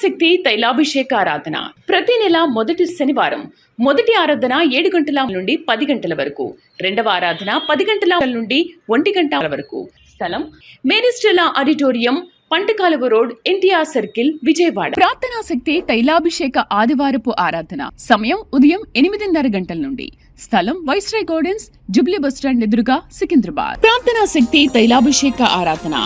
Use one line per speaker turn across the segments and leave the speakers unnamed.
శక్తి తైలాభిషేక ఆరాధన ప్రతి నెల మొదటి శనివారం మొదటి ఆరాధన 7 గంటల నుండి 10 గంటల వరకు, రెండవ ఆరాధన 10 గంటల నుండి 1 గంట వరకు. స్థలం Maris Stella auditorium, పంటకాలువ road, NTR circle, Vijayawada. ప్రార్థనా శక్తి తైలాభిషేక ఆదివారపు ఆరాధన సమయం ఉదయం 8:30 గంటల నుండి. స్థలం వైస్రాయ్ గార్డెన్స్, జుబ్లీ బస్టాండ్ ఎదురుగా, సికింద్రాబాద్. ప్రార్థనా శక్తి తైలాభిషేక ఆరాధన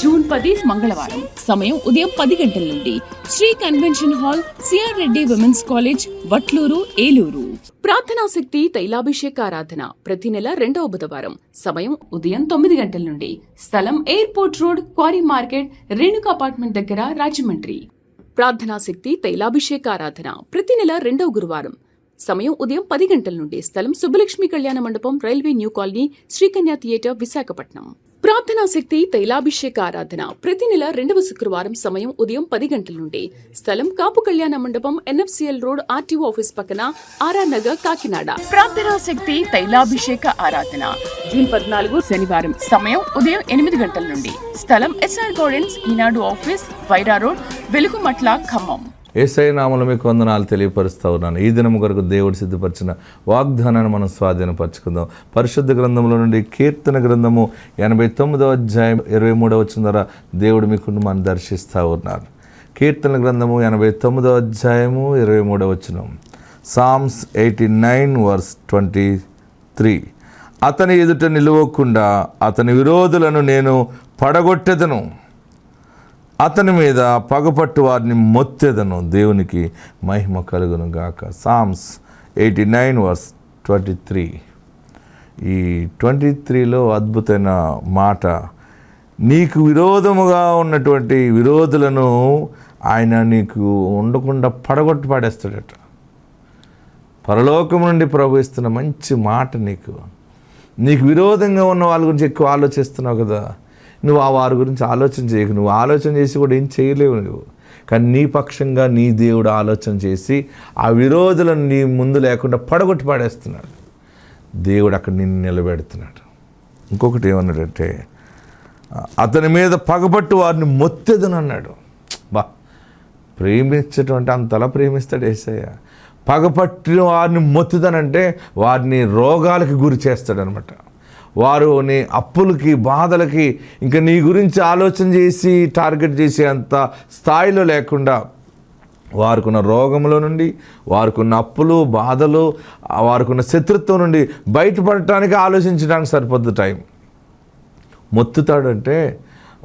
జూన్ 10 మంగళవారం సమయం ఉదయం 10 గంటల నుండి. Shri convention hall, CR Reddy women's college, Vatluru, Eluru. ప్రార్థనా శక్తి తైలాభిషేక ఆరాధన ప్రతి నెల 2వ బుధవారం సమయం ఉదయం 9 గంటల నుండి. స్థలం airport road, quarry market, Renuka apartment దగ్గర, రాజమండ్రి. ప్రార్థనా శక్తి తైలాభిషేక ఆరాధన ప్రతి నెల 2వ గురువారం సమయం ఉదయం 10 గంటల నుండి. స్థలం సుబ్బలక్ష్మి కళ్యాణ మండపం, railway new colony, Sri Kanya theatre, Visakhapatnam. ప్రార్థనా శక్తి తైలాభిషేక ఆరాధన ప్రతి నెల 2వ శుక్రవారం సమయం ఉదయం 10 గంటల నుండి. స్థలం కాపు కళ్యాణ మండపం, ఎన్ఎఫ్సిఎల్ రోడ్, ఆర్టీఓ ఆఫీస్ పక్కన, ఆర్ఆర్ నగర్, కాకినాడ. ప్రార్థనా శక్తి తైలాభిషేక ఆరాధన జూన్ 14 శనివారం సమయం ఉదయం 8 గంటల నుండి. స్థలం ఎస్ఆర్ గార్డెన్స్, ఈనాడు ఆఫీస్, వైరా రోడ్, వెలుగుమట్ల, ఖమ్మం.
యేసయ్య నామములో మీకు వందనాలు తెలియపరుస్తూ ఉన్నాను. ఈ దినము కొరకు దేవుడు సిద్ధపరిచిన వాగ్దానాన్ని మనం స్వాధీనపరచుకుందాం. పరిశుద్ధ గ్రంథంలో నుండి కీర్తన గ్రంథము 89వ అధ్యాయం 23వ వచనం ద్వారా దేవుడు మీ కుటుంబాన్ని దర్శిస్తూ ఉన్నారు. కీర్తన గ్రంథము 89వ అధ్యాయము 23వ వచనం. Psalms 89 verse 23. అతని ఎదుట నిలవకుండా అతని విరోధులను నేను పడగొట్టెదను, అతని మీద పగపట్టు వారిని మొత్తెదను. దేవునికి మహిమ కలుగును గాక. Psalms 89 verse 23. ఈ 23లో అద్భుతమైన మాట, నీకు విరోధముగా ఉన్నటువంటి విరోధులను ఆయన నీకు ఉండకుండా పడగొట్టి పాడేస్తాడట. పరలోకం నుండి ప్రభు ఇస్తున్న మంచి మాట. నీకు విరోధంగా ఉన్న వాళ్ళ గురించి ఎక్కువ ఆలోచిస్తున్నావు కదా, నువ్వు ఆ వారి గురించి ఆలోచన చేయకు. నువ్వు ఆలోచన చేసి కూడా ఏం చేయలేవు నువ్వు. కానీ నీ పక్షంగా నీ దేవుడు ఆలోచన చేసి ఆ విరోధులను నీ ముందు లేకుండా పడగొట్టి పాడేస్తున్నాడు. దేవుడు అక్కడ నిన్ను నిలబెడుతున్నాడు. ఇంకొకటి ఏమన్నాడంటే, అతని మీద పగపట్టు వారిని మొత్తెదను అన్నాడు. ప్రేమించటం అంటే అంతలా ప్రేమిస్తాడు యేసయ్య. పగపట్టిన వారిని మొత్తుదనంటే వారిని రోగాలకి గురి చేస్తాడనమాట. వారిని అప్పులకి, బాధలకి, ఇంకా నీ గురించి ఆలోచన చేసి టార్గెట్ చేసే అంత స్థాయిలో లేకుండా వారికున్న రోగంలో నుండి, వారికున్న అప్పులు, బాధలు, వారికున్న శత్రుత్వం నుండి బయటపడటానికి ఆలోచించడానికి సరిపోద్ది టైం. మొత్తుతాడంటే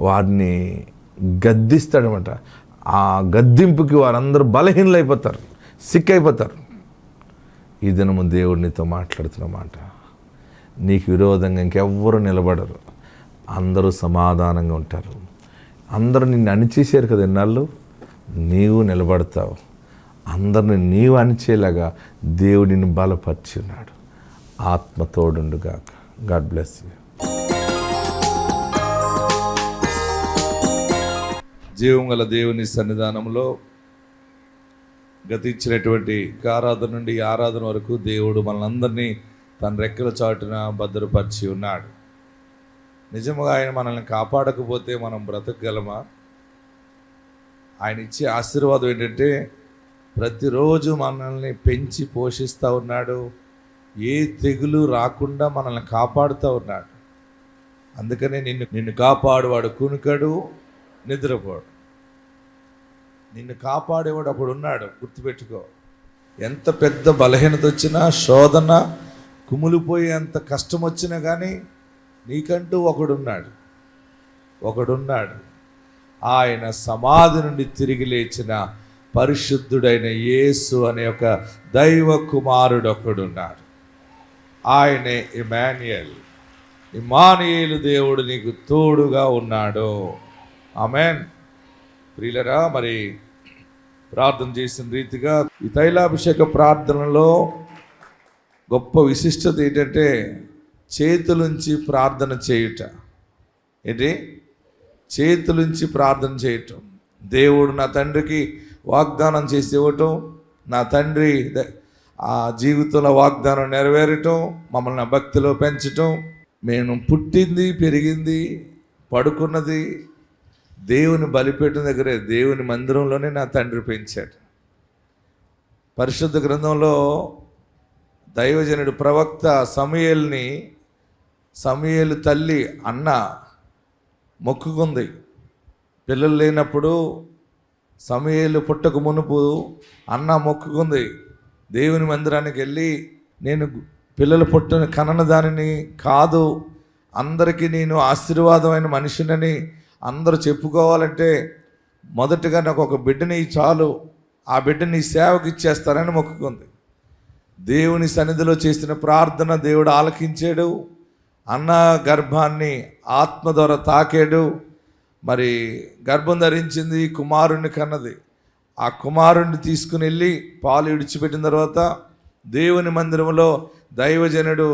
వారిని గద్దిస్తాడనమాట. ఆ గద్దింపుకి వారందరూ బలహీనలైపోతారు, సిక్ అయిపోతారు. ఈ దినము దేవుడు నీతో మాట్లాడుతున్న మాట, నీకు విరోధంగా ఇంకెవ్వరూ నిలబడరు, అందరూ సమాధానంగా ఉంటారు. అందరూ నిన్ను అణిచేశారు కదా ఎన్నాళ్ళు, నీవు నిలబడతావు. అందరిని నీవు అణిచేలాగా దేవుడు నిన్ను బలపరిచి ఉన్నాడు. ఆత్మ తోడుండుగాక. God bless you. జీవం గల దేవుని సన్నిధానంలో గతించినటువంటి ఆరాధన నుండి ఆరాధన వరకు దేవుడు మనందరినీ తన రెక్కల చాటున భద్రపరిచి ఉన్నాడు. నిజంగా ఆయన మనల్ని కాపాడకపోతే మనం బ్రతకగలమా? ఆయన ఇచ్చే ఆశీర్వాదం ఏంటంటే ప్రతిరోజు మనల్ని పెంచి పోషిస్తూ ఉన్నాడు. ఏ తెగులు రాకుండా మనల్ని కాపాడుతూ ఉన్నాడు. అందుకనే నిన్ను కాపాడువాడు కునుకడు, నిద్రపోడు. నిన్ను కాపాడేవాడు అప్పుడు ఉన్నాడు, గుర్తుపెట్టుకో. ఎంత పెద్ద బలహీనత వచ్చినా, శోధన, కుమిలిపోయేంత కష్టం వచ్చినా కానీ నీకంటూ ఒకడున్నాడు. ఆయన సమాధి నుండి తిరిగి లేచిన పరిశుద్ధుడైన యేసు అనే ఒక దైవ కుమారుడు ఒకడున్నాడు. ఆయనే ఇమ్మానుయేలు, దేవుడు నీకు తోడుగా ఉన్నాడు. ఆమేన్. ప్రియులరా, మరి ప్రార్థన చేసిన రీతిగా ఈ తైలాభిషేక ప్రార్థనలో గొప్ప విశిష్టత ఏంటంటే చేతులుంచి ప్రార్థన చేయుట. చేతులుంచి ప్రార్థన చేయటం. దేవుడు నా తండ్రికి వాగ్దానం చేసి ఇవ్వటం, నా తండ్రి ఆ జీవితంలో వాగ్దానం నెరవేరటం, మమ్మల్ని భక్తిలో పెంచటం, మేము పుట్టింది, పెరిగింది, పడుకున్నది దేవుని బలిపీఠం దగ్గరే, దేవుని మందిరంలోనే నా తండ్రి పెంచాడు. పరిశుద్ధ గ్రంథంలో దైవజనుడు ప్రవక్త సమూయేలు తల్లి అన్న మొక్కుకుంది. పిల్లలు లేనప్పుడు సమూయేలు పుట్టక మునుపు అన్న మొక్కుకుంది, దేవుని మందిరానికి వెళ్ళి నేను పిల్లలు కనన దానిని కాదు, అందరికీ నేను ఆశీర్వాదమైన మనిషినని అందరూ చెప్పుకోవాలంటే మొదటగా నాకు ఒక బిడ్డని చాలు, ఆ బిడ్డని సేవకి ఇచ్చేస్తానని మొక్కుకుంది. దేవుని సన్నిధిలో చేసిన ప్రార్థన దేవుడు ఆలకించాడు. అన్న గర్భాన్ని ఆత్మ ద్వారా తాకాడు. మరి గర్భం ధరించింది, కుమారుణ్ణి కన్నది. ఆ కుమారుణ్ణి తీసుకుని వెళ్ళి పాలు విడిచిపెట్టిన తర్వాత దేవుని మందిరంలో దైవజనుడు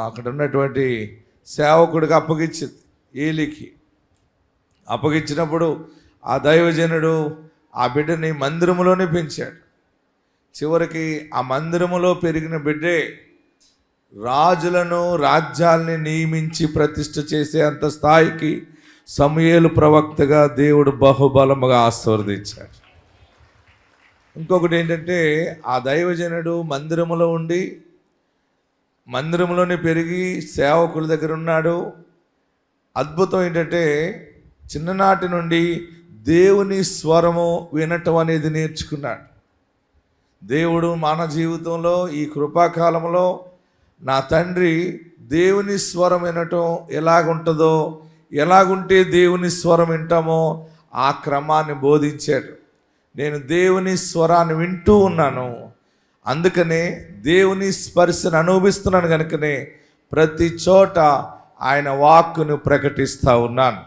అక్కడ ఉన్నటువంటి సేవకుడికి అప్పగించింది. ఏలికి అప్పగించినప్పుడు ఆ దైవజనుడు ఆ బిడ్డని మందిరంలోనే పెంచాడు. చివరికి ఆ మందిరములో పెరిగిన బిడ్డే రాజులను రాజ్యాల్ని నియమించి ప్రతిష్ఠ చేసే అంత స్థాయికి సమూయేలు ప్రవక్తగా దేవుడు బహుబలముగా ఆశీర్వదించాడు. ఇంకొకటి ఏంటంటే, ఆ దైవజనుడు మందిరంలోనే పెరిగి సేవకుల దగ్గర ఉన్నాడు. అద్భుతం ఏంటంటే, చిన్ననాటి నుండి దేవుని స్వరము వినటం అనేది నేర్చుకున్నాడు. దేవుడు మన జీవితంలో ఈ కృపాకాలంలో నా తండ్రి దేవుని స్వరం వినటం ఎలాగుంటుందో, ఎలాగుంటే దేవుని స్వరం వింటామో ఆ క్రమాన్ని బోధించాడు. నేను దేవుని స్వరాన్ని వింటూ ఉన్నాను, అందుకనే దేవుని స్పర్శను అనుభవిస్తున్నాను. కనుకనే ప్రతి చోట ఆయన వాక్కును ప్రకటిస్తూ ఉన్నాను.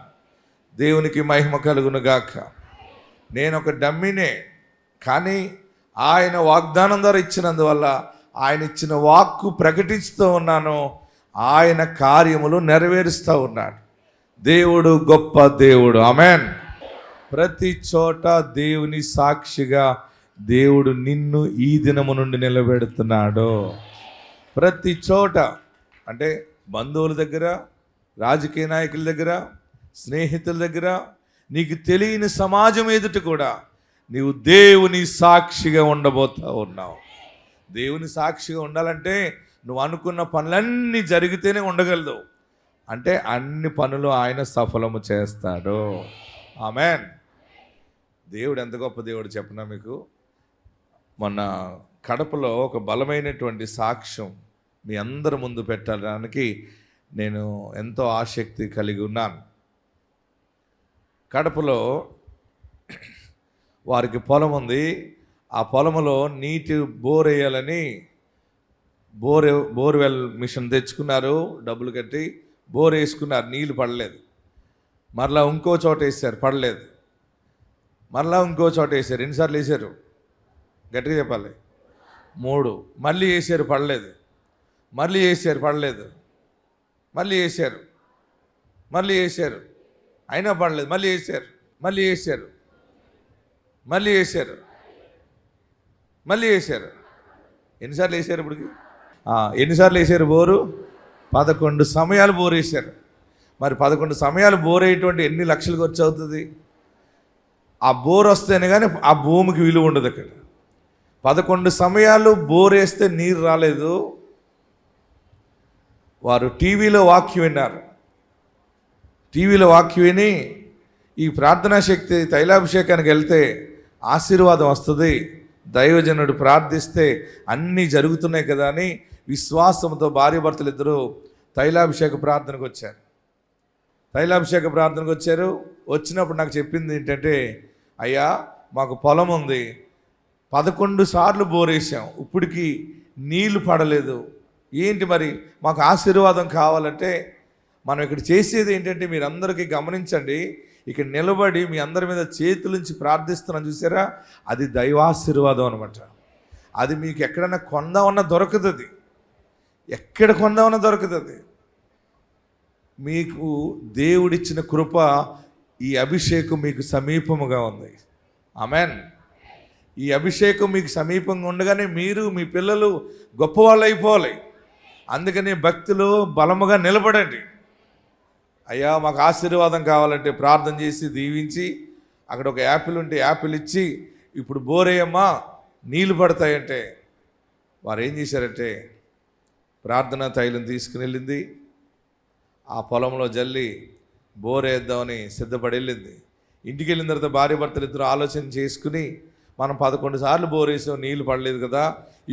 దేవునికి మహిమ కలుగును గాక. నేను ఒక డమ్మినే, కానీ ఆయన వాగ్దానం ద్వారా ఇచ్చినందువల్ల ఆయన ఇచ్చిన వాక్కు ప్రకటిస్తూ ఉన్నాను. ఆయన కార్యములు నెరవేరుస్తూ ఉన్నాడు. దేవుడు గొప్ప దేవుడు. ఆమేన్. ప్రతి చోట దేవుని సాక్షిగా దేవుడు నిన్ను ఈ దినము నుండి నిలబెడుతున్నాడు. ప్రతి చోట అంటే బంధువుల దగ్గర, రాజకీయ నాయకుల దగ్గర, స్నేహితుల దగ్గర, నీకు తెలియని సమాజం ఎదుట కూడా నీవు దేవుని సాక్షిగా ఉండబోతా ఉన్నావు. దేవుని సాక్షిగా ఉండాలంటే నువ్వు అనుకున్న పనులన్నీ జరిగితేనే ఉండగలదు. అంటే అన్ని పనులు ఆయన సఫలము చేస్తాడు. ఆమేన్. దేవుడు ఎంత గొప్ప దేవుడు చెప్పనా మీకు. మొన్న కడపలో ఒక బలమైనటువంటి సాక్ష్యం మీ అందరి ముందు పెట్టడానికి నేను ఎంతో ఆసక్తి కలిగి ఉన్నాను. కడపలో వారికి పొలం ఉంది. ఆ పొలంలో నీటి బోర్ వేయాలని బోర్వెల్ మిషన్ తెచ్చుకున్నారు, డబ్బులు కట్టి బోర్ వేసుకున్నారు. నీళ్ళు పడలేదు. మరలా ఇంకో చోట వేసారు, పడలేదు. మరలా ఇంకో చోట వేసారు. ఎన్నిసార్లు వేసారు? గట్టిగా చెప్పాలి. 3. మళ్ళీ వేసారు, పడలేదు. మళ్ళీ వేసారు, పడలేదు. మళ్ళీ వేసారు, మళ్ళీ వేసారు, అయినా పడలేదు. మళ్ళీ వేసారు, మళ్ళీ వేసారు, మళ్ళీ వేసారు, మళ్ళీ వేసారు. ఎన్నిసార్లు వేసారు ఇప్పటికి? ఎన్నిసార్లు వేసారు బోరు? 11 సమయాలు బోర్ వేసారు. మరి 11 సమయాలు బోర్ వేయటువంటి ఎన్ని లక్షలు ఖర్చు అవుతుంది? ఆ బోర్ వస్తేనే కానీ ఆ భూమికి విలువ ఉండదు. అక్కడ 11 సమయాలు బోర్ వేస్తే నీరు రాలేదు. వారు టీవీలో వాక్యం విన్నారు. టీవీలో వాక్యం విని ఈ ప్రార్థనా శక్తి తైలాభిషేకానికి వెళ్తే ఆశీర్వాదం వస్తుంది, దైవజనుడు ప్రార్థిస్తే అన్నీ జరుగుతున్నాయి కదా అని విశ్వాసంతో భార్యాభర్తలు ఇద్దరు తైలాభిషేక ప్రార్థనకు వచ్చారు. తైలాభిషేక ప్రార్థనకు వచ్చారు. వచ్చినప్పుడు నాకు చెప్పింది ఏంటంటే, అయ్యా మాకు పొలం ఉంది, 11 సార్లు బోరేసాం, ఇప్పటికి నీళ్లు పడలేదు. ఏంటి మరి మాకు ఆశీర్వాదం కావాలంటే మనం ఇక్కడ చేసేది ఏంటంటే, మీరందరికీ గమనించండి, ఇక్కడ నిలబడి మీ అందరి మీద చేతులుంచి ప్రార్థిస్తున్నాం చూసారా, అది దైవాశీర్వాదం అనమాట. అది మీకు ఎక్కడన్నా కొందామన్నా దొరకదు. అది ఎక్కడ కొందామన్నా దొరకదు. అది మీకు దేవుడిచ్చిన కృప, ఈ అభిషేకం మీకు సమీపముగా ఉంది. ఆమేన్. ఈ అభిషేకం మీకు సమీపంగా ఉండగానే మీరు మీ పిల్లలు గొప్పవాళ్ళు అయిపోవాలి. అందుకని భక్తులు బలముగా నిలబడండి. అయ్యా మాకు ఆశీర్వాదం కావాలంటే ప్రార్థన చేసి దీవించి, అక్కడ ఒక యాపిల్ ఉంటే యాపిల్ ఇచ్చి, ఇప్పుడు బోరేయమ్మా నీళ్ళు పడతాయంటే వారు ఏం చేశారంటే ప్రార్థనా తైలం తీసుకుని వెళ్ళింది, ఆ పొలంలో జల్లి బోరేద్దామని సిద్ధపడి వెళ్ళింది. ఇంటికి వెళ్ళిన తర్వాత భార్య భర్తలు ఇద్దరు ఆలోచన చేసుకుని, మనం 11 సార్లు బోరేసాం, నీళ్ళు పడలేదు కదా,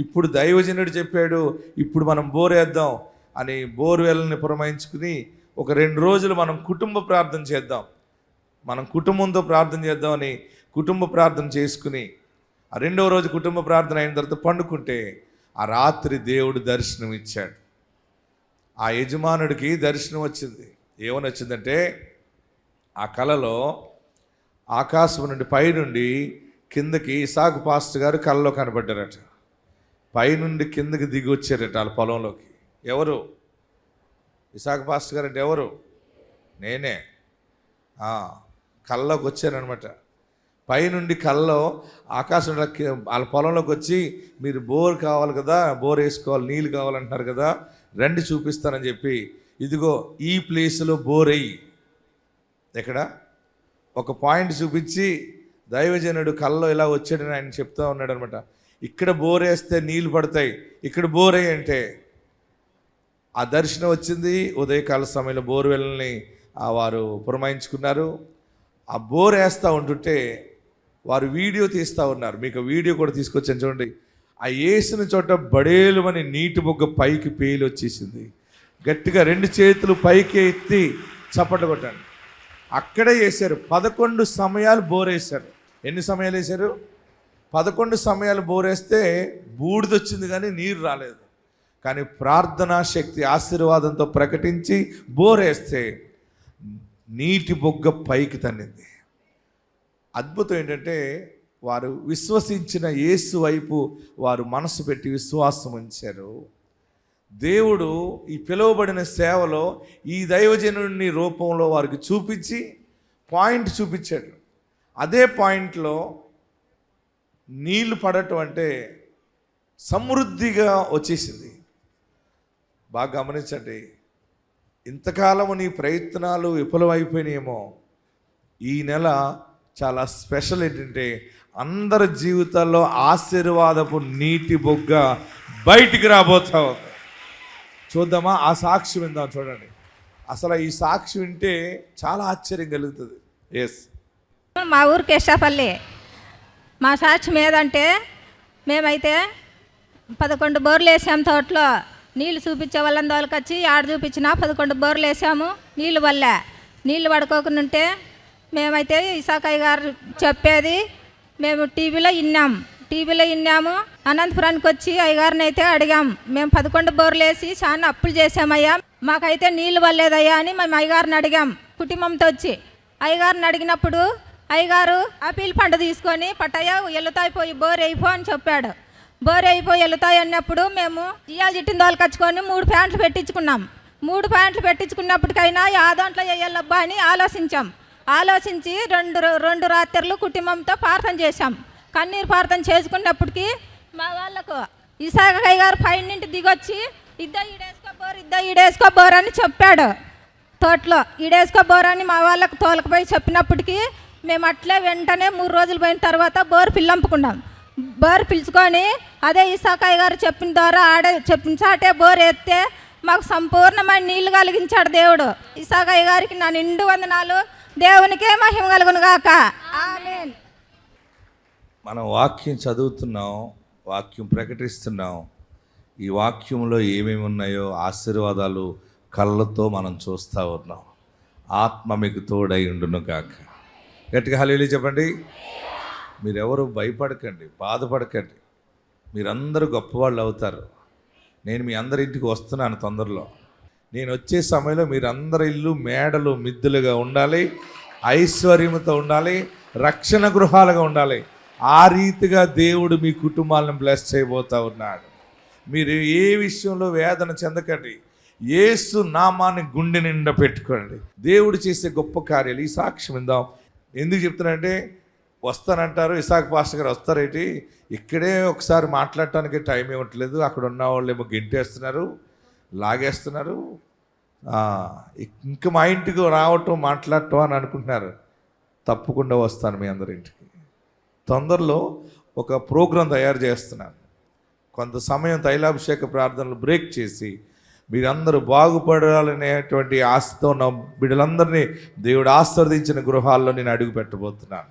ఇప్పుడు దైవజనుడు చెప్పాడు ఇప్పుడు మనం బోరేద్దాం అని బోర్వెల్ని పురమాయించుకుని ఒక 2 రోజులు మనం కుటుంబ ప్రార్థన చేద్దాం, మనం కుటుంబంతో ప్రార్థన చేద్దామని కుటుంబ ప్రార్థన చేసుకుని, ఆ 2వ రోజు కుటుంబ ప్రార్థన అయిన తర్వాత పండుకుంటే ఆ రాత్రి దేవుడు దర్శనం ఇచ్చాడు. ఆ యజమానుడికి దర్శనం వచ్చింది. ఏమని వచ్చిందంటే, ఆ కలలో ఆకాశం నుండి పైనుండి కిందకి ఇసాకు పాస్టర్ గారు కలలో కనబడ్డారట. పైనుండి కిందకి దిగి వచ్చారట వాళ్ళ పొలంలోకి. ఎవరు? ఇసాకు పాస్టర్ గారు అంటే ఎవరు? నేనే. కల్లోకి వచ్చానమాట. పైనుండి కల్లో ఆకాశం వాళ్ళ పొలంలోకి వచ్చి, మీరు బోర్ కావాలి కదా, బోర్ వేసుకోవాలి, నీళ్ళు కావాలంటున్నారు కదా, రండి చూపిస్తానని చెప్పి, ఇదిగో ఈ ప్లేస్లో బోర్ అయ్యి, ఎక్కడ ఒక పాయింట్ చూపించి దైవజనుడు కల్లో ఇలా వచ్చాడని ఆయన చెప్తా ఉన్నాడు అనమాట. ఇక్కడ బోర్ వేస్తే నీళ్ళు పడతాయి, ఇక్కడ బోర్ అయ్యి అంటే ఆ దర్శనం వచ్చింది. ఉదయకాల సమయంలో బోర్వెల్ని వారు పురమాయించుకున్నారు. ఆ బోర్ వేస్తూ ఉంటుంటే వారు వీడియో తీస్తూ ఉన్నారు. మీకు వీడియో కూడా తీసుకొచ్చాను చూడండి. ఆ వేసిన చోట బడేలుమని నీటి బొగ్గ పైకి పేలి వచ్చేసింది. గట్టిగా 2 చేతులు పైకి ఎత్తి చప్పట్లు కొట్టండి. అక్కడే వేశారు. 11 సమయాలు బోర్ వేశారు. ఎన్ని సమయాలు వేశారు? 11 సమయాలు బోర్ వేస్తే బూడిదొచ్చింది కానీ నీరు రాలేదు. కానీ ప్రార్థనా శక్తి ఆశీర్వాదంతో ప్రకటించి బోర్ వేస్తే నీటి బొగ్గ పైకి తన్నింది. అద్భుతం ఏంటంటే, వారు విశ్వసించిన యేసు వైపు వారు మనసు పెట్టి విశ్వాసం ఉంచారు. దేవుడు ఈ పిలువబడిన సేవలో ఈ దైవజనుడిని రూపంలో వారికి చూపించి పాయింట్ చూపించాడు. అదే పాయింట్లో నీళ్లు పడటం అంటే సమృద్ధిగా వచ్చేసింది. బాగా గమనించండి. ఇంతకాలము నీ ప్రయత్నాలు విఫలమైపోయినాయేమో, ఈ నెల చాలా స్పెషల్. ఏంటంటే అందరి జీవితాల్లో ఆశీర్వాదపు నీటి బొగ్గ బయటికి రాబోతా ఉంది. చూద్దామా? ఆ సాక్ష్యం విందాం. చూడండి, అసలు ఈ సాక్ష్యం వింటే చాలా ఆశ్చర్యం కలుగుతుంది. ఎస్,
మా ఊరు కేశాపల్లి. మా సాక్ష్యం ఏదంటే, మేమైతే 11 బోర్లు వేసాము. తోటలో నీళ్ళు చూపించే వాళ్ళని తోలుకొచ్చి ఆడ చూపించినా 11 బోర్లు వేసాము. నీళ్ళు పడుకోకుండా మేమైతే ఇసాకయ్య గారు చెప్పేది మేము టీవీలో విన్నాము. అనంతపురానికి వచ్చి అయ్యగారిని అయితే అడిగాం. మేము 11 బోర్లు వేసి చాలా అప్పులు చేసామయ్యా, మాకైతే నీళ్ళు వల్లేదయ్యా అని మేము అయ్యగారిని అడిగాం. కుటుంబంతో వచ్చి అయ్యగారిని అడిగినప్పుడు అయ్యగారు ఆపిల్ పంట తీసుకొని, పట్టయ్య ఎల్లుతాయి పోయి బోర్ అయిపో అని చెప్పాడు. బోర్ అయిపోయి వెళ్తాయి అన్నప్పుడు మేము ఇయ్యాల జిట్టిన దోలుకొచ్చుకొని 3 ప్యాంట్లు పెట్టించుకున్నాం. 3 ప్యాంట్లు పెట్టించుకున్నప్పటికైనా ఆ దాంట్లో వేయాలబ్బా అని ఆలోచించి రెండు రాత్రులు కుటుంబంతో ప్రార్థన చేశాం. కన్నీరు ప్రార్థన చేసుకున్నప్పటికీ మా వాళ్ళకు ఇసాకయ్య గారు పైనుండి దిగొచ్చి ఈడేసుకోబోర్ అని చెప్పాడు. తోటలో ఈడేసుకోబోర్ అని మా వాళ్ళకు తోలకపోయి చెప్పినప్పటికీ మేము అట్లే వెంటనే 3 రోజులు పోయిన తర్వాత బోర్ పిల్లంపుకున్నాం. బోర్ పిలుచుకొని అదే ఇసాకయ్య గారు చెప్పిన ద్వారా చెప్పిన చాటే బోర్ ఎత్తే మాకు సంపూర్ణమైన నీళ్లు కలిగించాడు దేవుడు. ఇసాకయ్య గారికి నా నిండు వందనాలు. దేవునికే మహిమ కలుగును గాక. ఆమేన్.
మనం వాక్యం చదువుతున్నాం, వాక్యం ప్రకటిస్తున్నాం. ఈ వాక్యంలో ఏమేమి ఉన్నాయో ఆశీర్వాదాలు కళ్ళతో మనం చూస్తూ ఉన్నాం. ఆత్మ మీకు తోడై ఉండును గాక. గట్టిగా హల్లెలూయా చెప్పండి. మీరెవరు భయపడకండి, బాధపడకండి. మీరందరూ గొప్పవాళ్ళు అవుతారు. నేను మీ అందరి ఇంటికి వస్తున్నాను తొందరలో. నేను వచ్చే సమయంలో మీరందరి ఇల్లు మేడలు మిద్దులుగా ఉండాలి, ఐశ్వర్యంతో ఉండాలి, రక్షణ గృహాలుగా ఉండాలి. ఆ రీతిగా దేవుడు మీ కుటుంబాలను బ్లెస్ చేయబోతా ఉన్నాడు. మీరు ఏ విషయంలో వేదన చెందకండి. యేసు నామాన్ని గుండె నిండా పెట్టుకోండి. దేవుడు చేసే గొప్ప కార్యాలు. ఈ సాక్ష్యం విందాం. ఎందుకు చెప్తున్నానంటే, వస్తానంటారు, ఇసాక్ పాస్టర్ గారు వస్తారేంటి, ఇక్కడే ఒకసారి మాట్లాడటానికి టైం ఇవ్వట్లేదు, అక్కడ ఉన్న వాళ్ళు ఏమో గెంటేస్తున్నారు, లాగేస్తున్నారు, ఇంక మా ఇంటికి రావటం మాట్లాడటం అని అనుకుంటున్నారు. తప్పకుండా వస్తాను మీ అందరి ఇంటికి. తొందరలో ఒక ప్రోగ్రాం తయారు చేస్తున్నాను. కొంత సమయం తైలాభిషేక ప్రార్థనలు బ్రేక్ చేసి మీరందరూ బాగుపడాలనేటువంటి ఆశతో ఉన్న బిడ్డలందరినీ దేవుడు ఆశీర్వదించిన గృహాల్లో నేను అడుగు పెట్టబోతున్నాను.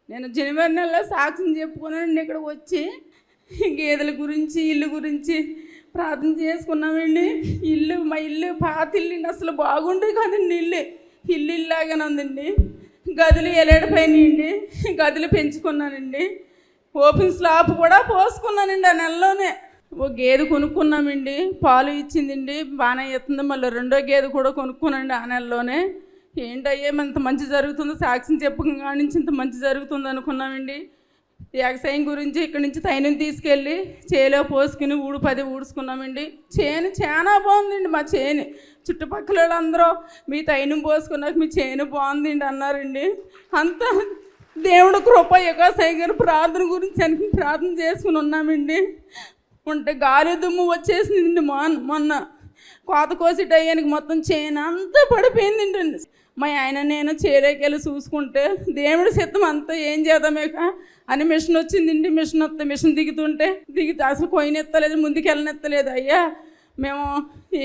నేను జనవరి నెలలో సాక్ష్యం చెప్పుకున్నానండి. ఇక్కడికి వచ్చి గేదెల గురించి ఇల్లు గురించి ప్రార్థన చేసుకున్నామండి. మా ఇల్లు పాత ఇల్లు అసలు బాగుండే కదండి. ఇల్లు ఇల్లాగానే ఉందండి. గదులు ఎలేడిపోయినాయండి. గదులు పెంచుకున్నానండి. ఓపెన్ స్లాబ్ కూడా పోసుకున్నానండి. ఆ నెలలోనే ఓ గేదె కొనుక్కున్నామండి. పాలు ఇచ్చిందండి, బాగానే ఇస్తుంది. మళ్ళీ రెండో గేదె కూడా కొనుక్కున్నాండి ఆ నెలలోనే. ఏంటయ్యే ఇంత మంచి జరుగుతుందో, సాక్ష్యం చెప్పగా నుంచి ఇంత మంచి జరుగుతుంది అనుకున్నామండి. వ్యవసాయం గురించి ఇక్కడి నుంచి తైనం తీసుకెళ్ళి చేలో పోసుకుని 10 ఊడ్చుకున్నామండి. చేను చాలా బాగుందండి. మా చేను చుట్టుపక్కల వాళ్ళందరూ మీ తైనం పోసుకున్నాక మీ చేను బాగుందండి అన్నారండి. అంత దేవుడు కృప వ్యవసాయ గారు ప్రార్థన గురించి అని ప్రార్థన చేసుకుని ఉన్నామండి. ఉంటే గాలి దుమ్ము వచ్చేసిందండి. మొన్న కోత కోసి టయానికి మొత్తం చేను అంతా పడిపోయిందండి. మా ఆయన నేను చేలోకి వెళ్ళి చూసుకుంటే దేవుడి సిద్ధం అంతా ఏం చేద్దామేక అని మిషన్ వచ్చిందండి. మిషన్ దిగుతుంటే అసలు కొయ్యనెత్తలేదు, ముందుకు వెళ్ళనెత్తలేదు. అయ్యా మేము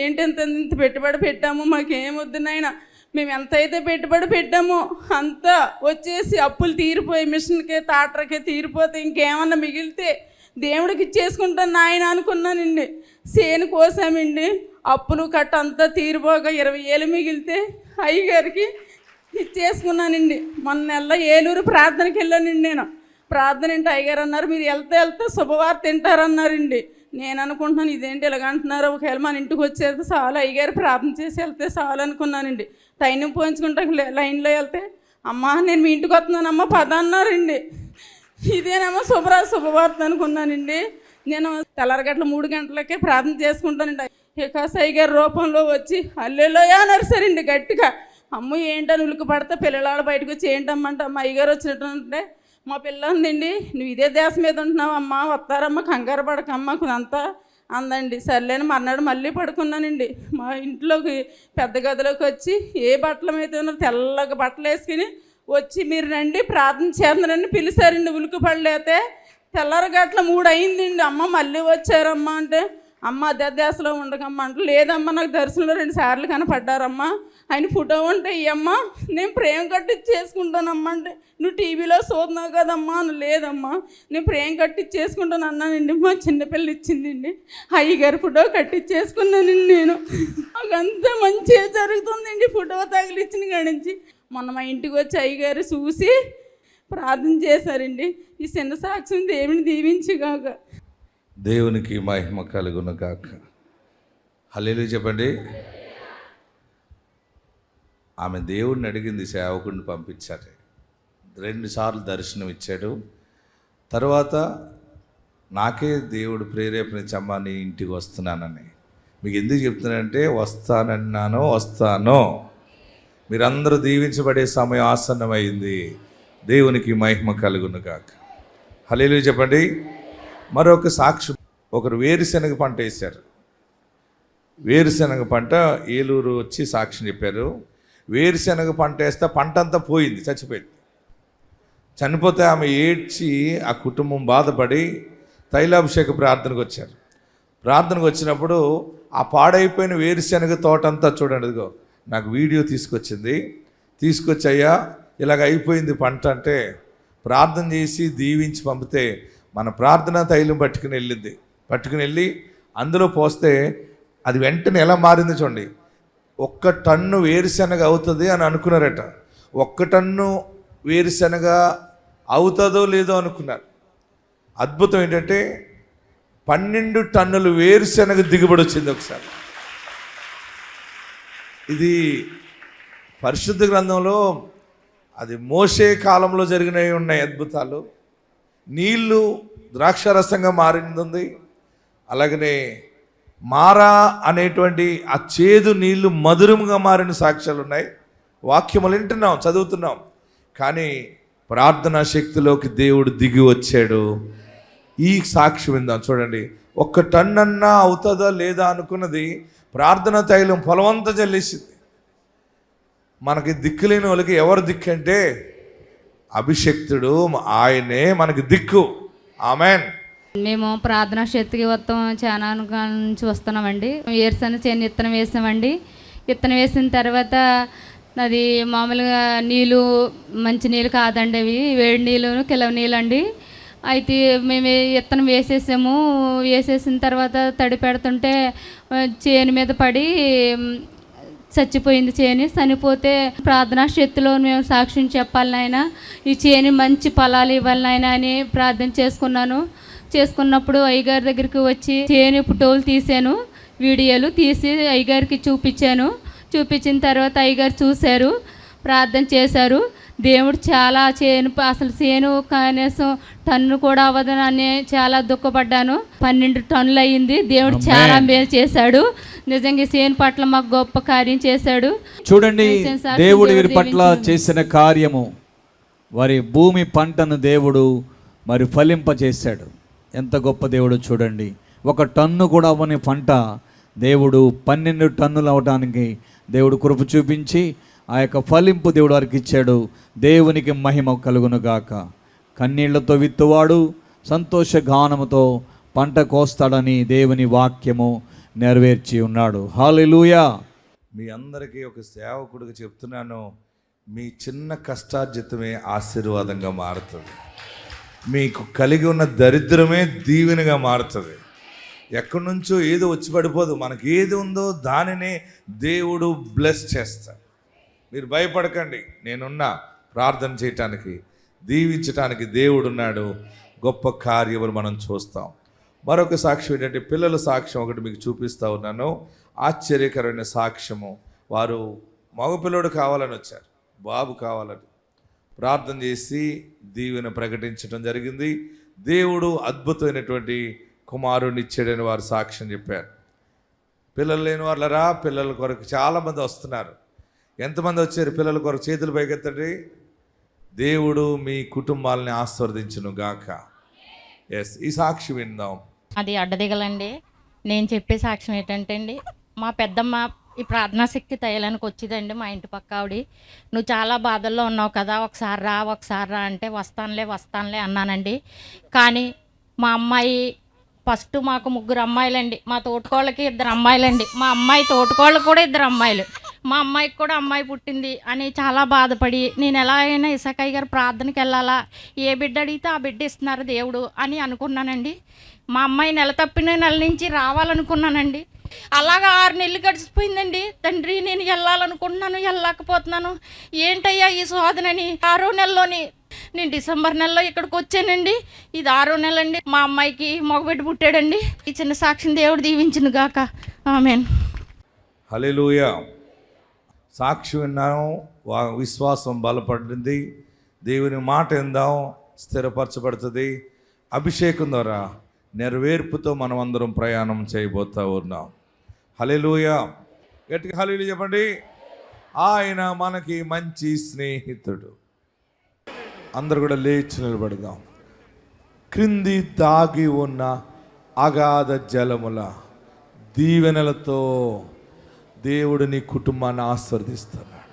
ఏంటి ఇంత పెట్టుబడి పెట్టాము, మాకేం వద్దు నాయన, మేము ఎంత అయితే పెట్టుబడి పెట్టామో అంతా వచ్చేసి అప్పులు తీరిపోయి మిషన్కి టాటర్కి తీరిపోతే ఇంకేమన్నా మిగిలితే దేవుడికి ఇచ్చేసుకుంటాను నాయన అనుకున్నానండి. చేను కోసామండి. అప్పులు కట్ట అంతా తీరిపోగా 20,000 మిగిలితే అయ్యగారికి ఇచ్చేసుకున్నానండి. మొన్న నెల ఏలూరు ప్రార్థనకి వెళ్ళానండి. నేను ప్రార్థన ఏంటి అయ్యగారు అన్నారు, మీరు వెళ్తే శుభవార్త తింటారన్నారండి. నేను అనుకుంటున్నాను ఇదేంటి ఇలాగంటున్నారు, ఒకవేళ మన ఇంటికి వచ్చేది చాలు, అయ్యగారు ప్రార్థన చేసి వెళ్తే చాలు అనుకున్నానండి. టైం పోయించుకుంటా లైన్లో వెళ్తే అమ్మ నేను మీ ఇంటికి వస్తున్నానమ్మ పద అన్నారండి. ఇదేనమ్మా శుభవార్త అనుకున్నానండి. నేను తెల్లరగట్ల 3 గంటలకే ప్రార్థన చేసుకుంటానండి. ఏకాశయ్య గారి రూపంలో వచ్చి హల్లెలూయా అన్నారు సరండి గట్టిగా. అమ్మ ఏంటని ఉలికి పడితే పిల్లలు బయటకు వచ్చి ఏంటమ్మంటే అమ్మ అయ్యగారు వచ్చినట్టుంటే మా పిల్ల ఉందండి, నువ్వు ఇదే దేశం మీద ఉంటున్నావు అమ్మ, వస్తారమ్మ కంగారు పడకమ్మ అంతా అందండి. సర్లేని మర్నాడు మళ్ళీ పడుకున్నానండి. మా ఇంట్లోకి పెద్ద గదిలోకి వచ్చి ఏ బట్టలు అయితే ఉన్నారో తెల్లగా బట్టలు వేసుకుని వచ్చి మీరు రండి ప్రార్థన చేద్దారని పిలిచారండి. ఉలికి పడలేతే తెల్లరగట్ల 3 అయిందండి. అమ్మ మళ్ళీ వచ్చారమ్మా అంటే అమ్మ అదే దేశంలో ఉండకమ్మా అంటే లేదమ్మా నాకు దర్శనంలో 2 సార్లు కనపడ్డారమ్మా, ఆయన ఫోటో ఉంటే ఇయ్యమ్మా నేను ప్రేమ కట్టించేసుకుంటానమ్మా అంటే నువ్వు టీవీలో చూస్తున్నావు కదమ్మా అని లేదమ్మా నేను ప్రేమ కట్టించేసుకుంటాను అన్నానండి. మా చిన్నపిల్ల ఇచ్చిందండి. అయ్యగారి ఫోటో కట్టించేసుకున్నానండి. నేను నాకంతా మంచిగా జరుగుతుందండి ఫోటో తగిలిచ్చిన కాడి నుంచి. మొన్న మా ఇంటికి వచ్చి అయ్యగారు చూసి ప్రార్థన చేశారండి. ఈ చిన్న సాక్ష్యం దేవుని దీవించుగాక.
దేవునికి మహిమ కలుగును గాక. హల్లెలూయా చెప్పండి. ఆమె దేవుడిని అడిగింది సేవకుడిని పంపించారు. 2 సార్లు దర్శనం ఇచ్చాడు. తర్వాత నాకే దేవుడు ప్రేరేపణించమ్మా నీ ఇంటికి వస్తున్నానని. మీకు ఎందుకు చెప్తున్నానంటే వస్తాను. మీరందరూ దీవించబడే సమయం ఆసన్నమైంది. దేవునికి మహిమ కలుగును గాక. హల్లెలూయా చెప్పండి. మరొక సాక్ష్యం, ఒకరు వేరుశనగ పంట వేశారు. వేరుశనగ పంట ఏలూరు వచ్చి సాక్ష్యం చెప్పారు. వేరుశనగ పంట వేస్తే పంట అంతా పోయింది, చచ్చిపోయింది. చనిపోతే ఆమె ఏడ్చి ఆ కుటుంబం బాధపడి తైలాభిషేక ప్రార్థనకు వచ్చారు. ప్రార్థనకు వచ్చినప్పుడు ఆ పాడైపోయిన వేరుశనగ తోట అంతా చూడండి, ఇదిగో నాకు వీడియో తీసుకొచ్చి అయ్యా ఇలాగ అయిపోయింది పంట అంటే ప్రార్థన చేసి దీవించి పంపితే మన ప్రార్థన తైలం పట్టుకుని వెళ్ళి అందులో పోస్తే అది వెంటనే ఎలా మారింది చూడండి. 1 టన్ను వేరుశనగ అవుతుంది అని అనుకున్నారట. 1 టన్ను వేరుశనగ అవుతుందో లేదో అనుకున్నారు. అద్భుతం ఏంటంటే 12 టన్నులు వేరుశనగ దిగుబడి వచ్చింది ఒకసారి. ఇది పరిశుద్ధ గ్రంథంలో అది మోషే కాలంలో జరిగినవి ఉన్నాయి అద్భుతాలు. నీళ్లు ద్రాక్షరసంగా మారింది. అలాగనే మారా అనేటువంటి ఆ చేదు నీళ్లు మధురంగా మారిన సాక్ష్యాలు ఉన్నాయి. వాక్యములు వింటున్నాం, చదువుతున్నాం. కానీ ప్రార్థనా శక్తిలోకి దేవుడు దిగి వచ్చాడు. ఈ సాక్షి విందాం. చూడండి, 1 టన్నన్నా అవుతుందా లేదా అనుకున్నది ప్రార్థన తైలం పొలవంతా జల్లేసింది. మనకి దిక్కులేని వాళ్ళకి ఎవరు దిక్కు అంటే అభిషక్తుడు, ఆయనే మనకి దిక్కు. ఆమెన్.
మేము ప్రార్థనా శక్తికి మొత్తం చాలా నుంచి వస్తున్నామండి. ఏరుసన చేను విత్తనం వేసామండి. విత్తనం వేసిన తర్వాత అది మామూలుగా నీళ్ళు మంచి నీళ్ళు కాదండి, అవి వేడి నీళ్ళు కిలవ నీళ్ళు అండి. అయితే మేము విత్తనం వేసేసిన తర్వాత తడి పెడుతుంటే చేను మీద పడి చచ్చిపోయింది. చేని చనిపోతే ప్రార్థనా శక్తిలో మేము సాక్ష్యం చెప్పాలి నాయన, ఈ చేని మంచి ఫలాలు ఇవ్వాలి నాయన అని ప్రార్థన చేసుకున్నప్పుడు అయ్యగారి దగ్గరికి వచ్చి చేను ఫోటోలు తీసాను, వీడియోలు తీసి అయ్యగారికి చూపించిన తర్వాత అయ్యగారు చూశారు, ప్రార్థన చేశారు. దేవుడు చాలా అసలు చేను కనీసం టన్ను కూడా అవ్వదని చాలా దుఃఖపడ్డాను. 12 టన్నులు అయ్యింది. దేవుడు చాలా మేలు చేశాడు. నిజంగా చేను పట్ల మాకు గొప్ప కార్యం చేశాడు.
చూడండి, దేవుడు వీరి పట్ల చేసిన కార్యము, వారి భూమి పంటను దేవుడు మరి ఫలింపచేశాడు. ఎంత గొప్ప దేవుడు చూడండి. 1 టన్ను కూడా అవ్వని పంట దేవుడు 12 టన్నులు అవడానికి దేవుడు కృప చూపించి ఆ యొక్క ఫలింపు దేవుడు వారికి ఇచ్చాడు. దేవునికి మహిమ కలుగును గాక. కన్నీళ్లతో విత్తువాడు సంతోష గానముతో పంట కోస్తాడని దేవుని వాక్యము నెరవేర్చి ఉన్నాడు. హల్లెలూయా.
మీ అందరికీ ఒక సేవకుడిగా చెప్తున్నాను, మీ చిన్న కష్టార్జితమే ఆశీర్వాదంగా మారుతుంది. మీకు కలిగి ఉన్న దరిద్రమే దీవెనగా మారుతుంది. ఎక్కడి నుంచో ఏదో వచ్చి పడిపోదు. మనకి ఏది ఉందో దానినే దేవుడు బ్లెస్ చేస్తాడు. మీరు భయపడకండి, నేనున్నా ప్రార్థన చేయటానికి, దీవించటానికి దేవుడున్నాడు. గొప్ప కార్యములు మనం చూస్తాం. మరొక సాక్ష్యం ఏంటంటే, పిల్లల సాక్ష్యం ఒకటి మీకు చూపిస్తూ ఉన్నాను. ఆశ్చర్యకరమైన సాక్ష్యము. వారు మగపిల్లడు కావాలని వచ్చారు, బాబు కావాలని ప్రార్థన చేసి దీవెన ప్రకటించడం జరిగింది. దేవుడు అద్భుతమైనటువంటి కుమారుడిని ఇచ్చాడని వారు సాక్ష్యం చెప్పారు. పిల్లలు లేని వాళ్ళరా, పిల్లల కొరకు చాలామంది వస్తున్నారు. ఎంతమంది వచ్చారు పిల్లల కొరకు? చేతులు పైకెత్తండి. దేవుడు మీ కుటుంబాలని ఆశీర్వదించును గాక. ఎస్, ఈ సాక్షి విందాం.
అది అడ్డదిగలండి. నేను చెప్పే సాక్ష్యం ఏంటంటే అండి, మా పెద్దమ్మ ఈ ప్రార్థనా శక్తి తయ్యడానికి వచ్చిందండి. మా ఇంటి పక్క ఆవిడ, నువ్వు చాలా బాధల్లో ఉన్నావు కదా, ఒకసారి రా అంటే వస్తానులే అన్నానండి. కానీ మా అమ్మాయి ఫస్ట్, మాకు 3 అమ్మాయిలండి, మా తోటకోళ్ళకి 2 అమ్మాయిలండి, మా అమ్మాయి తోటకోళ్ళకి కూడా 2 అమ్మాయిలు, మా అమ్మాయికి కూడా అమ్మాయి పుట్టింది అని చాలా బాధపడి, నేను ఎలా అయినా ఇసకయ్య గారు ప్రార్థనకి వెళ్ళాలా, ఏ బిడ్డ అడిగితే ఆ బిడ్డ ఇస్తున్నారు దేవుడు అని అనుకున్నానండి. మా అమ్మాయి నెల తప్పిన నెల నుంచి రావాలనుకున్నానండి. అలాగా 6 నెలలు గడిచిపోయిందండి. తండ్రి, నేను వెళ్ళాలనుకుంటున్నాను, వెళ్ళలేకపోతున్నాను, ఏంటయ్యా ఈ శోధనని. 6వ నెలలోని నేను డిసెంబర్ నెలలో ఇక్కడికి వచ్చానండి. ఇది 6వ నెల అండి. మా అమ్మాయికి మగబిడ్డ పుట్టాడండి. ఈ చిన్న సాక్షిని దేవుడు దీవించును గాక. ఆమేన్.
హల్లెలూయా. సాక్షి విన్నాం, విశ్వాసం బలపడింది. దేవుని మాట విందాం, స్థిరపరచబడుతుంది. అభిషేకం ద్వారా నెరవేర్పుతో మనం అందరం ప్రయాణం చేయబోతూ ఉన్నాం. హల్లెలూయా. గట్టిగా హల్లెలూయా చెప్పండి. ఆయన మనకి మంచి స్నేహితుడు. అందరు కూడా లేచి నిలబడదాం. క్రింది దాగి ఉన్న అగాధ జలముల దీవెనలతో దేవుడు నీ కుటుంబాన్ని ఆశీర్వదిస్తున్నాడు.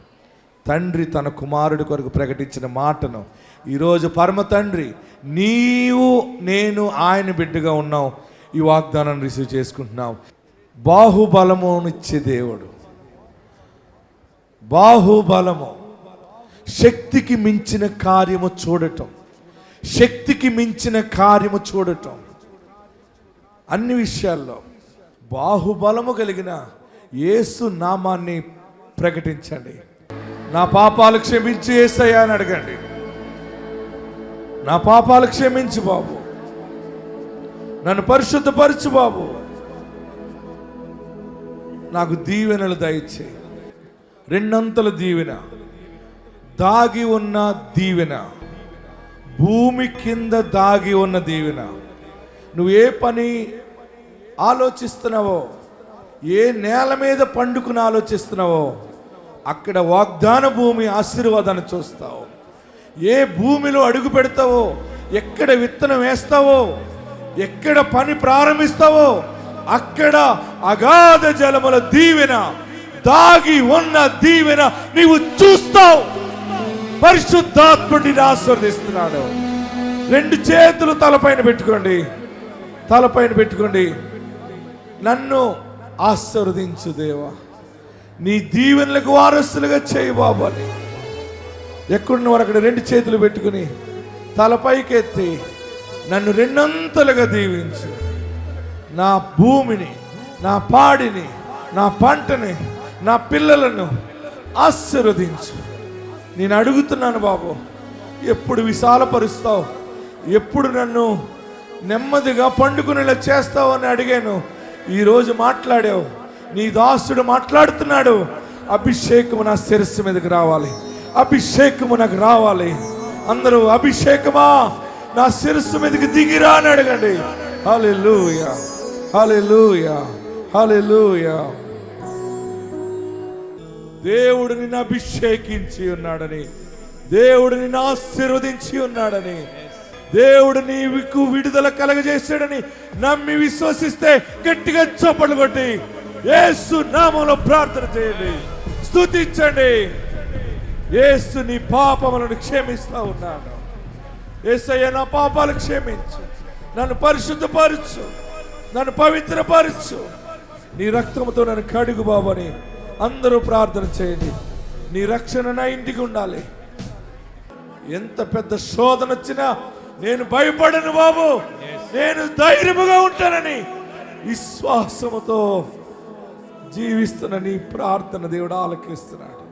తండ్రి తన కుమారుడి కొరకు ప్రకటించిన మాటను ఈరోజు పరమ తండ్రి, నేను ఆయన బిడ్డగా ఉన్నావు, ఈ వాగ్దానాన్ని రిసీవ్ చేసుకుంటున్నావు. బాహుబలమునిచ్చే దేవుడు, బాహుబలము, శక్తికి మించిన కార్యము చూడటం, అన్ని విషయాల్లో బాహుబలము కలిగిన యేసు నామాన్ని ప్రకటించండి. నా పాపాలు క్షమించి యేసయ్యా అని అడగండి. నా పాపాలు క్షమించు బాబు, నన్ను పరిశుద్ధపరచు బాబు, నాకు దీవెనలు దయచేయి. 2 అంతల దీవెన, దాగి ఉన్న దీవెన, భూమి కింద దాగి ఉన్న దీవెన. నువ్వు ఏ పని ఆలోచిస్తున్నావో, ఏ నేల మీద పండుకుని ఆలోచిస్తున్నావో, అక్కడ వాగ్దాన భూమి ఆశీర్వాదాన్ని చూస్తావు. ఏ భూమిలో అడుగు పెడతావో, ఎక్కడ విత్తనం వేస్తావో,
ఎక్కడ పని ప్రారంభిస్తావో అక్కడ అగాధ జలముల దీవెన, దాగి ఉన్న దీవెన నీవు చూస్తావు. పరిశుద్ధాత్ముడిని ఆశీర్వదిస్తున్నాడు. 2 చేతులు తలపైన పెట్టుకోండి, తలపైన పెట్టుకోండి. నన్ను ఆశీర్వదించు దేవా, నీ దీవెనలకు వారసులుగా చేయి బాబు అని ఎక్కడున్న వారు అక్కడ 2 చేతులు పెట్టుకుని తలపైకి ఎత్తి నన్ను 2 అంతలుగా దీవించు. నా భూమిని, నా పాడిని, నా పంటని, నా పిల్లలను ఆశీర్వదించు. నేను అడుగుతున్నాను బాబు, ఎప్పుడు విశాలపరుస్తావు, ఎప్పుడు నన్ను నెమ్మదిగా పండుకునేలా చేస్తావు అని అడిగాను. ఈరోజు మాట్లాడావు, నీ దాసుడు మాట్లాడుతున్నాడు. అభిషేకము నా శిరస్సు మీదకి రావాలి, అభిషేకము నాకు రావాలి. అందరూ అభిషేకమా నా శిరస్సు మీదకి దిగిరా అని అడగండి. హల్లెలూయా, హల్లెలూయా, హల్లెలూయా. దేవుడు నిన్ను అభిషేకించి ఉన్నాడని, దేవుడు నిన్ను ఆశీర్వదించి ఉన్నాడని, దేవుడు నీకు విడుదల కలగజేశాడని నమ్మి విశ్వసిస్తే గట్టిగా చప్పట్లు కొట్టి యేసు నామములో ప్రార్థన చేయండి, స్తుతించండి. యేసు నీ పాపములను క్షమిస్తా ఉన్నాడు. యేసయ్య నా పాపాలు క్షమించు, నన్ను పరిశుద్ధపరచు, నన్ను పవిత్రపరచు, నీ రక్తముతో నన్ను కడుగు బాబు అని అందరూ ప్రార్థన చేయండి. నీ రక్షణ నా ఇంటికి ఉండాలి. ఎంత పెద్ద శోధన వచ్చినా నేను భయపడను బాబు, నేను ధైర్యముగా ఉంటానని విశ్వాసముతో జీవిస్తున్న నీ ప్రార్థన దేవుడు ఆలకిస్తున్నాడు.